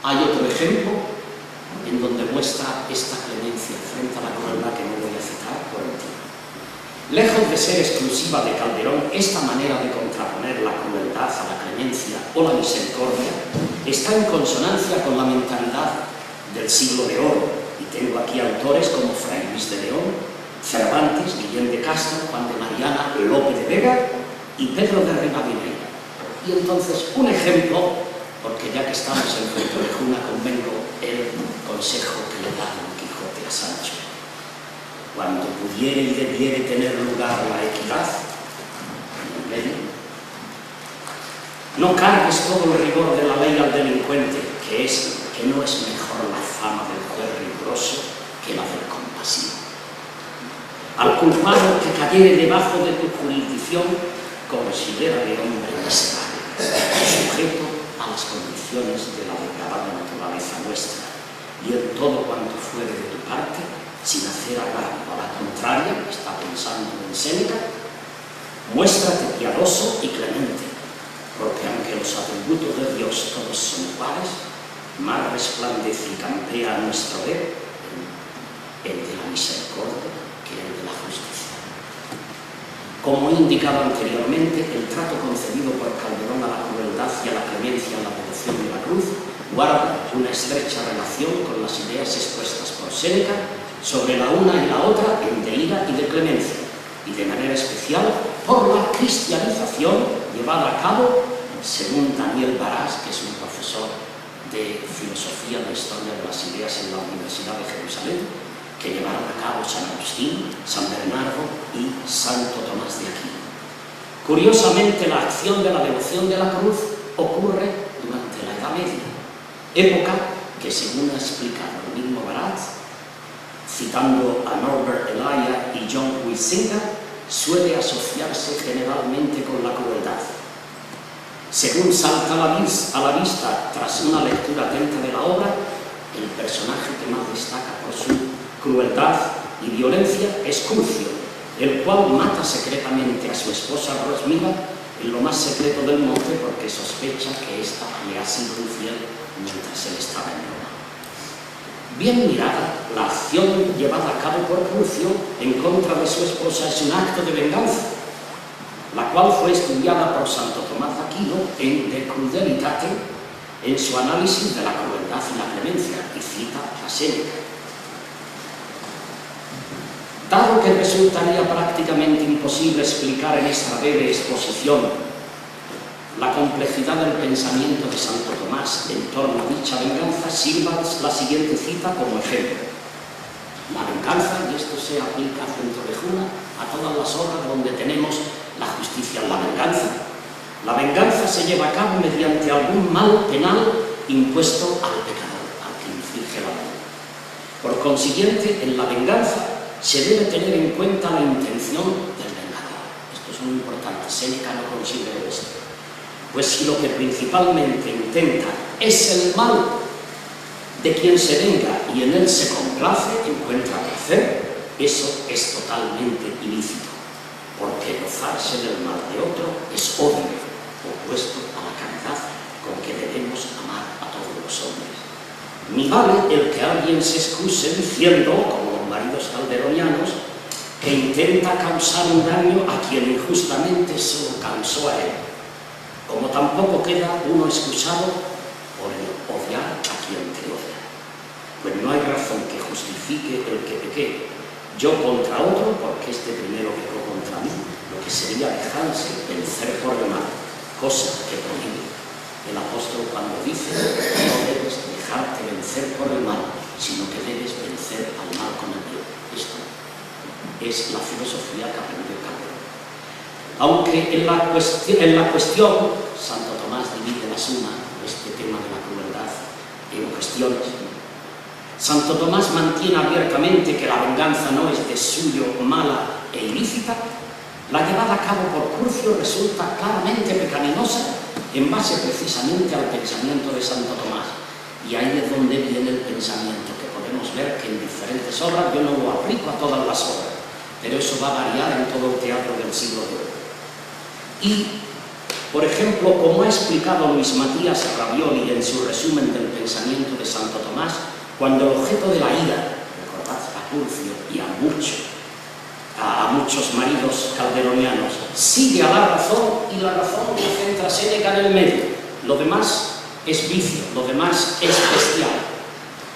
Hay otro ejemplo en donde muestra esta clemencia frente a la crueldad que no voy a citar por el tiempo. Lejos de ser exclusiva de Calderón, esta manera de contraponer la crueldad a la clemencia o la misericordia está en consonancia con la mentalidad del siglo de oro, y tengo aquí autores como Fray Luis de León, Cervantes, Guillén de Castro, Juan de Mariana, Lope de Vega y Pedro de Rivadeneyra. Y entonces, un ejemplo, porque ya que estamos en Fuenteovejuna, convengo el consejo que le da Don Quijote a Sancho. Cuando pudiere y debiere tener lugar la equidad, en el medio, no cargues todo el rigor de la ley al delincuente, que no es mejor la fama del juez riguroso que la del compasivo. Al culpado que cayere debajo de tu jurisdicción, considérale hombre miserable, sujeto a las condiciones de la degradada naturaleza nuestra, y en todo cuanto fuere de tu parte, sin hacer agravio a la contraria, está pensando en Séneca, muéstrate piadoso y clemente, porque aunque los atributos de Dios todos son iguales, más resplandece y campea a nuestro ver el de la misericordia que el de la justicia. Como he indicado anteriormente, el trato concedido por Calderón a la crueldad y a la clemencia en la devoción de la cruz guarda una estrecha relación con las ideas expuestas por Séneca sobre la una y la otra en de ira y de clemencia, y de manera especial por la cristianización llevada a cabo, según Daniel Barás, que es un profesor de filosofía de historia de las ideas en la Universidad de Jerusalén, que llevaron a cabo San Agustín, San Bernardo y Santo Tomás de Aquino. Curiosamente, la acción de la devoción de la cruz ocurre durante la Edad Media, época que, según ha explicado el mismo Barás, citando a Norbert Elias y John Huizinga, suele asociarse generalmente con la crueldad. Según salta a la vista tras una lectura atenta de la obra, el personaje que más destaca por su crueldad y violencia es Curcio, el cual mata secretamente a su esposa Rosmila en lo más secreto del monte porque sospecha que ésta le ha sido infiel mientras él estaba en Roma. Bien mirada, la acción llevada a cabo por Curcio en contra de su esposa es un acto de venganza, la cual fue estudiada por Santo Tomás de Aquino en De Crudelitate, en su análisis de la crueldad y la clemencia, y cita a Séneca. Dado que resultaría prácticamente imposible explicar en esta breve exposición la complejidad del pensamiento de Santo Tomás en torno a dicha venganza, sirva la siguiente cita como ejemplo. La venganza, y esto se aplica a Fuenteovejuna, a todas las obras donde tenemos la justicia en la venganza. La venganza se lleva a cabo mediante algún mal penal impuesto al pecador, al que inflige la ley. Por consiguiente, en la venganza se debe tener en cuenta la intención del vengador. Esto es muy importante, Séneca no considera esto. Pues si lo que principalmente intenta es el mal de quien se venga y en él se complace, encuentra placer, eso es totalmente ilícito, porque gozarse del mal de otro es odio, opuesto a la caridad con que debemos amar a todos los hombres. Ni vale el que alguien se excuse diciendo, como los maridos calderonianos, que intenta causar un daño a quien injustamente se lo causó a él, como tampoco queda uno excusado por el odiar a quien te odia. Pues no hay razón que justifique el que pequé yo contra otro, porque este primero pecó contra mí, lo que sería dejarse vencer por el mal, cosa que prohíbe el apóstol cuando dice no debes dejarte vencer por el mal, sino que debes vencer al mal con el bien. Esto es la filosofía que aprendió Calderón. Aunque en la cuestión, Santo Tomás divide la suma, este tema de la crueldad, en cuestiones. Santo Tomás mantiene abiertamente que la venganza no es de suyo mala e ilícita. La llevada a cabo por Curcio resulta claramente pecaminosa en base precisamente al pensamiento de Santo Tomás. Y ahí es donde viene el pensamiento, que podemos ver que en diferentes obras, yo no lo aplico a todas las obras, pero eso va a variar en todo el teatro del siglo de oro. Y Por ejemplo, como ha explicado Luis Matías Ravioli en su resumen del pensamiento de Santo Tomás, cuando el objeto de la ira, recordad a Curcio y a muchos maridos calderonianos, sigue a la razón y la razón concentra Séneca en el medio. Lo demás es vicio, lo demás es bestial.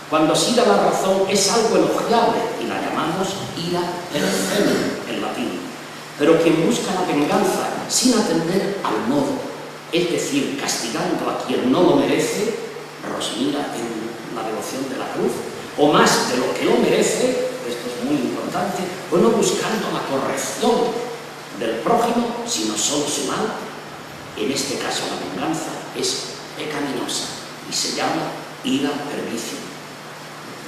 Cuando sigue a la razón es algo elogiable y la llamamos ira perfecta en latín. Pero quien busca la venganza sin atender al modo, es decir, castigando a quien no lo merece, Rosmira en la devoción de la cruz, o más de lo que lo merece, esto es muy importante, o no buscando la corrección del prójimo, sino solo su mal. En este caso la venganza es pecaminosa y se llama ira pervicio.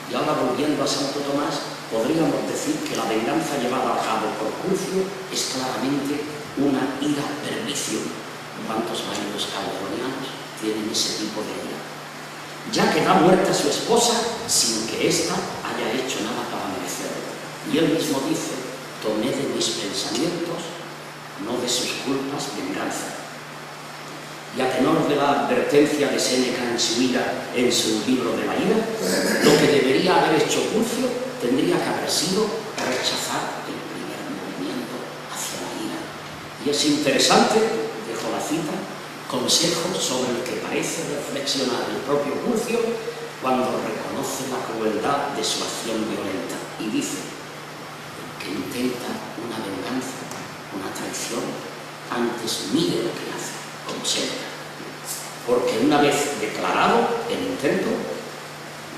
Y ahora, volviendo a Santo Tomás, podríamos decir que la venganza llevada a cabo por Curcio es claramente una ira pervicio. ¿Cuántos maridos calderonianos tienen ese tipo de ira? Ya que da muerte a su esposa sin que ésta haya hecho nada para merecerlo. Y él mismo dice: tomé de mis pensamientos, no de sus culpas, venganza. Y a tenor de la advertencia de Séneca en su ira, en su libro de la ira, lo que debería haber hecho Curcio tendría que haber sido rechazar el primer movimiento hacia la ira. Y es interesante, dejo la cita, consejo sobre el que parece reflexionar el propio Curcio cuando reconoce la crueldad de su acción violenta y dice: el que intenta una venganza, una traición, antes mire lo que hace, como Séneca, porque una vez declarado el intento,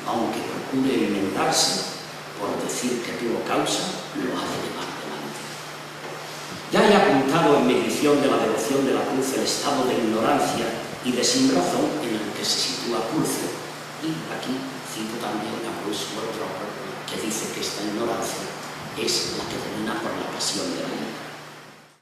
aunque procure enmendarse por decir que tuvo causa, lo ha de llevar adelante. Ya he apuntado en mi edición de la devoción de la cruz el estado de ignorancia y de sinrazón en el que se sitúa Curcio, y aquí cito también a Bruce Roper, que dice que esta ignorancia es la que domina por la pasión de la ira.